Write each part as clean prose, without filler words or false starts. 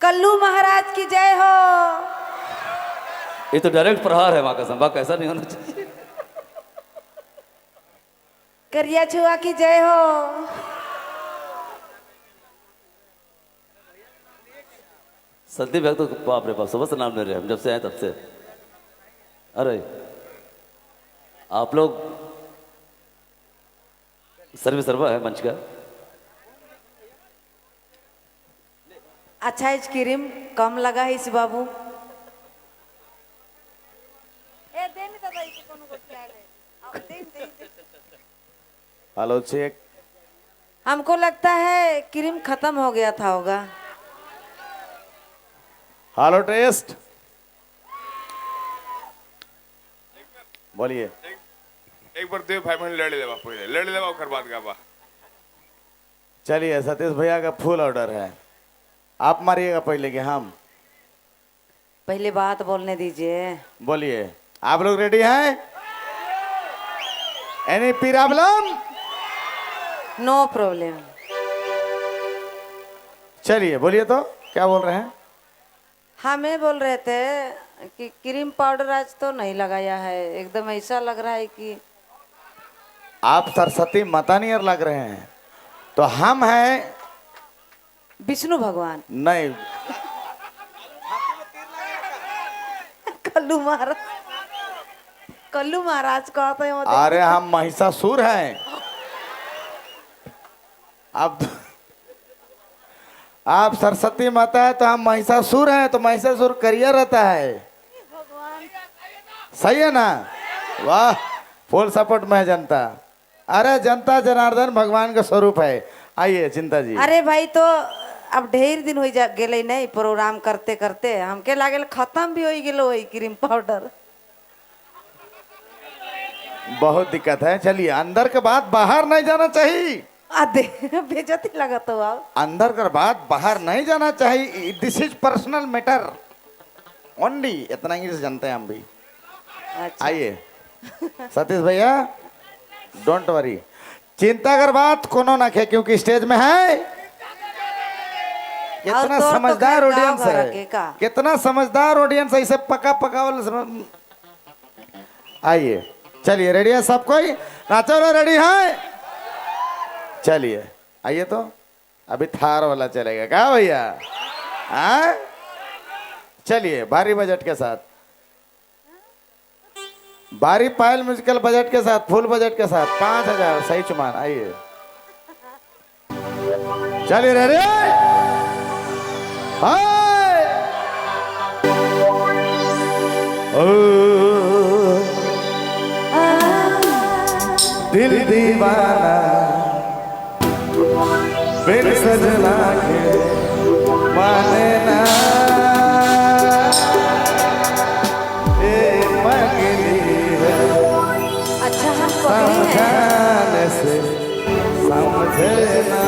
कल्लू महाराज की जय हो। ये तो डायरेक्ट प्रहार है माँ का संभा, कैसा नहीं होना चाहिए। करिया छुआ की जय हो। संदीप भैया तो बाप रे बाप सुबह से नाम ले रहे हैं हम जब से आए तब से। अरे आप लोग सर्वे सर्वा है मंच का। अच्छा इस क्रीम कम लगा है इस बाबू। Hello check. हमको लगता है क्रीम खत्म हो गया था होगा। Hello test. बोलिए। एक बार दे भाई मैंने लड़ ले पहले लड़ ले कर बात का बा। चलिए सतीश भैया का फुल ऑर्डर है, आप मारिएगा पहले कि हम? पहले बात बोलने दीजिए। बोलिए। आप लोग रेडी हैं? Any problem? No problem. चलिए बोलिए तो क्या बोल रहे हैं? हमें बोल रहे थे कि क्रीम पाउडर आज तो नहीं लगाया है, एकदम ऐसा लग रहा है कि आप सरस्वती माता नियर लग रहे हैं। तो हम हैं विष्णु भगवान। नहीं, कल्लू महाराज। कल्लू महाराज कहते हैं। अरे हम महिषासुर हैं। आप सरस्वती माता है तो हम महिषासुर हैं, तो महिषासुर करियर रहता है। सही है ना? वाह, फुल सपोर्ट में है जनता। अरे जनता जनार्दन भगवान का स्वरूप है। आइए चिंता जी। अरे भाई तो अब ढेर दिन हो गए नहीं प्रोग्राम करते करते, हमके लागल खत्म भी हो गेलो वही क्रीम पाउडर। बहुत दिक्कत है। चलिए अंदर के बाद बाहर नहीं जाना चाहिए। आधे बेइज्जती लगा तो आप। अंदर के बाद बाहर नहीं जाना चाहिए। This is personal matter only. इतना इंग्लिश जानते हैं हम भी। अच्छा। आइए सतीश भैया, डोंट वरी, चिंता कर बात कोनो ना खे, क्योंकि स्टेज में है कितना तो समझदार खैर ऑडियंस गाँव घर है, के का। कितना समझदार ऑडियंस है। इसे पका पका वाला आइए चलिए, रेडी है सब कोई? नाचो ना, रेडी है? चलिए आइए। तो अभी थार वाला चलेगा क्या भैया? हाँ चलिए, भारी बजट के साथ, बारी पायल म्यूजिकल बजट के साथ, फुल बजट के साथ 5000 सही चुमान। आइए चलिए, रेडी? हाय दिल दीवाना बिन सजना के माने ना, अच्छा हम पकड़े हैं। समझाने से समझे ना।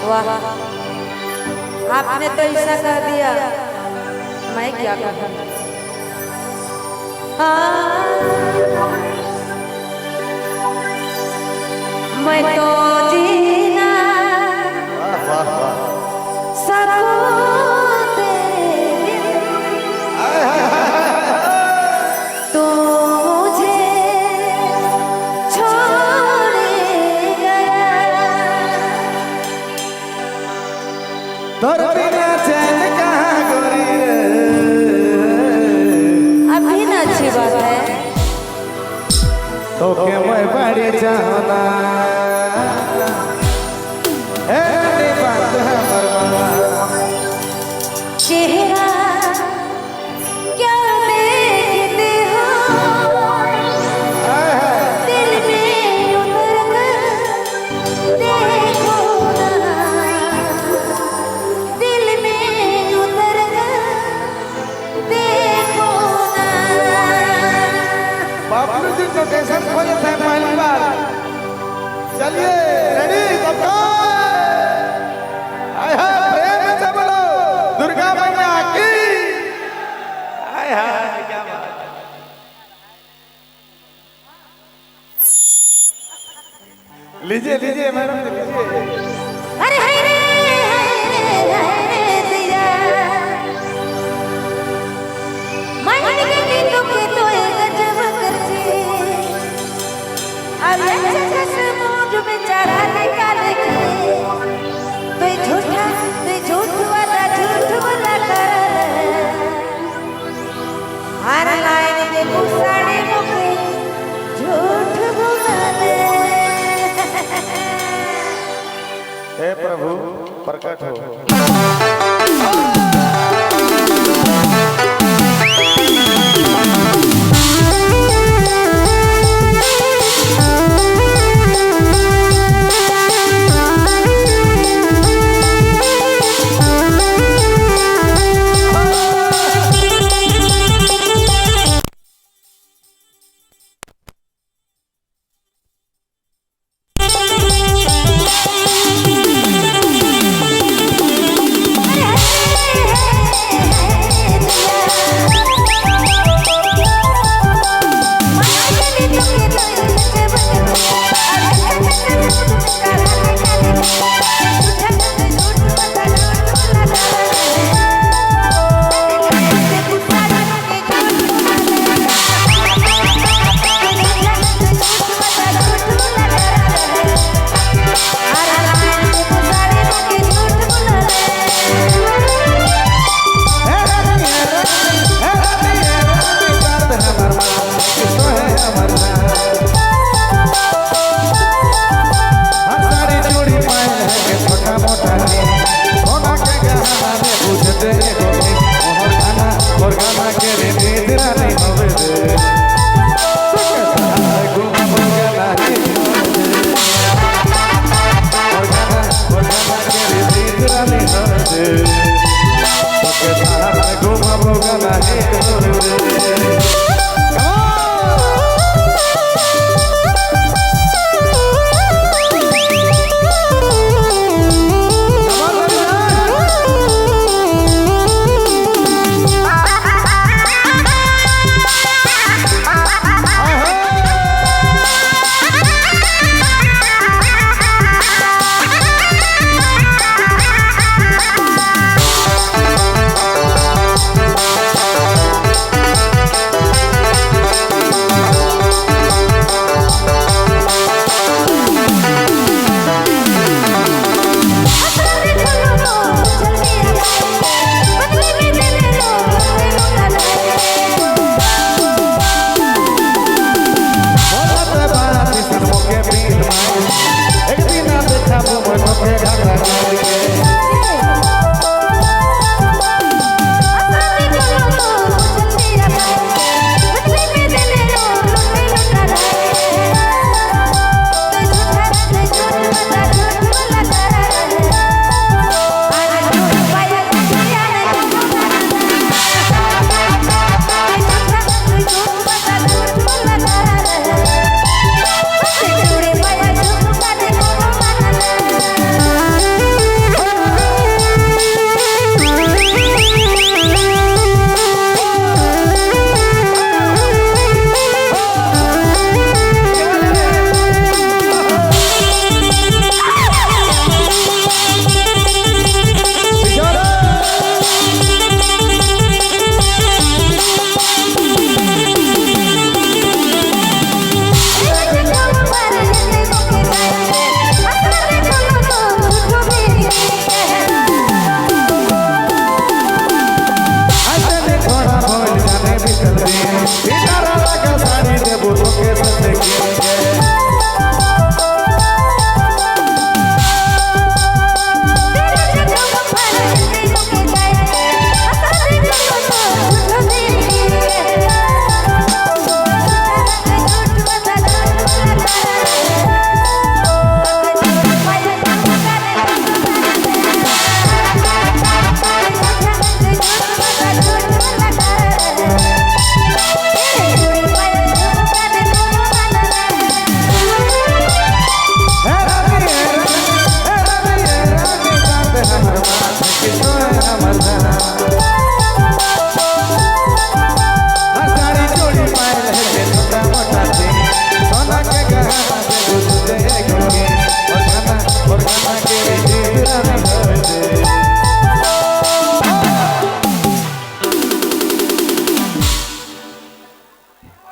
वाह, आपने तो ऐसा कर दिया, मैं क्या करूं? मैं तो जीना सकूं तेरे बिन, तू मुझे छोड़ गया। तोर बिना चैन कहाँ गोरी रे। अभी ना अच्छी बात है। तो के मैं बड़ी जाना ए बात हमर चेहरा क्या देखते हो, दिल में उतर कर देखो ना, दिल में उतर कर देखो ना। बाबू जी लोकेशन खोजे थे पहली बार। चलिए रेडी सबको? हाय हाय प्रेम से बोलो दुर्गा मैया की। हाय हाय क्या बात है। लीजिए लीजिए मैडम जी, लीजिए। अरे हाय रे प्रकट हो।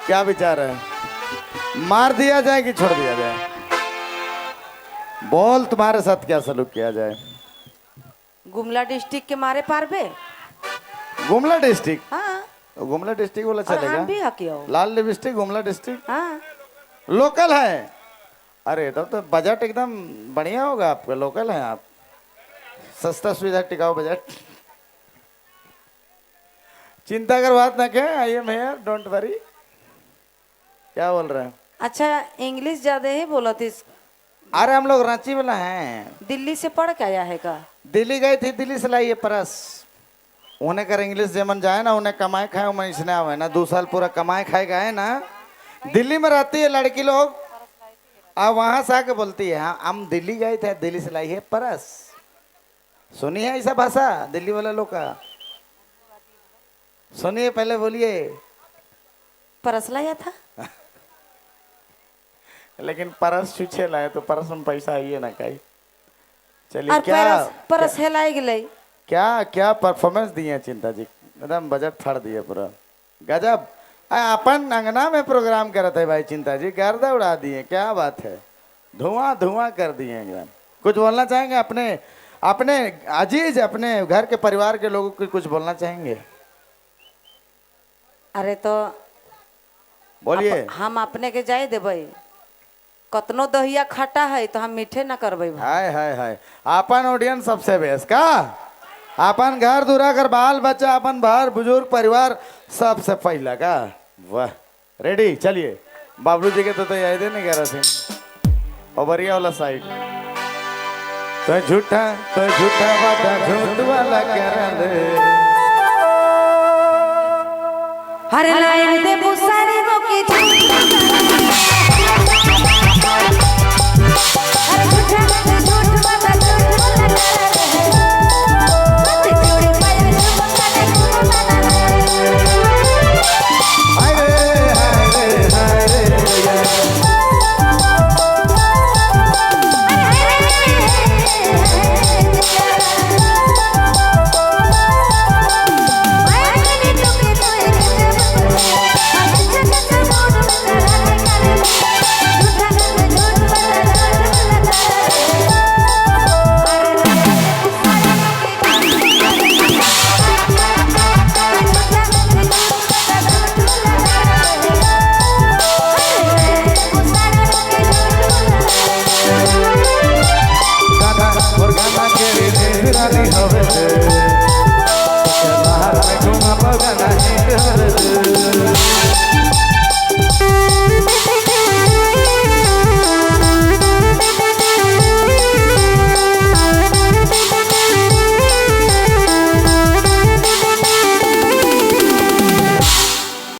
क्या विचार है? मार दिया जाए कि छोड़ दिया जाए? बोल, तुम्हारे साथ क्या सलूक किया जाए? गुमला डिस्ट्रिक्ट के मारे पार बे। गुमला डिस्ट्रिक्ट? हाँ गुमला डिस्ट्रिक्ट बोला और चलेगा? हम भी हकी हो। लाल लिपस्टिक गुमला डिस्ट्रिक्ट हाँ लोकल है? अरे तब तो बजट एकदम बढ़िया होगा आपका, लोकल है आप। सस्ता सुविधा टिकाऊ बजट। चिंता कर बात ना क्या, I am here, don't worry. क्या बोल रहे हैं? अच्छा इंग्लिश ज्यादा ही बोला थी। अरे हम लोग रांची वाला हैं। दिल्ली से पढ़ के आया है का? दिल्ली गई थी, दिल्ली से लाई है परस। उन्हें कर इंग्लिश जेमन जाए ना, उन्हें कमाए खाए मैं इसने आवे ना, 2 साल पूरा कमाए खाए गए ना। दिल्ली में रहती है लड़की लोग, अब वहां से आके बोलती है हाँ हम दिल्ली गए थे, दिल्ली से लाई है परस। सुनी है ऐसा भाषा दिल्ली वाला लोग का? सुनिए पहले बोलिए। परस लाया था। लेकिन परस छुछे लाए तो परस में पैसा आइए ना कहीं। चलिए और क्या परस हेलाई गई। क्या क्या परफॉर्मेंस दिए चिंता जी, एकदम बजट फाड़ दिए पूरा गजब। अपन अंगना में प्रोग्राम कर रहे थे भाई चिंता जी, गर्दा उड़ा दिए, क्या बात है, धुआं धुआं कर दिए एकदम। कुछ बोलना चाहेंगे अपने अपने अजीज अपने घर के परिवार के लोगों को कुछ बोलना चाहेंगे? अरे तो बोलिए। हम अपने के जाए देबै, कतनो दहिया खट्टा है तो हम मीठे ना करबै भाई। हाय हाय हाय, अपन ऑडियंस सबसे बेस्ट का, अपन घर दूरा कर बाल बच्चा अपन बाहर बुजुर्ग परिवार सबसे पहला का। वाह रेडी, चलिए बाबलू जी के तो याद ही नहीं कह रहे थे। और बढ़िया वाला साइड तो झूठा वादा झूठ वाला करल। हरे लाइन दे पुसारी रोकी घुमा बगना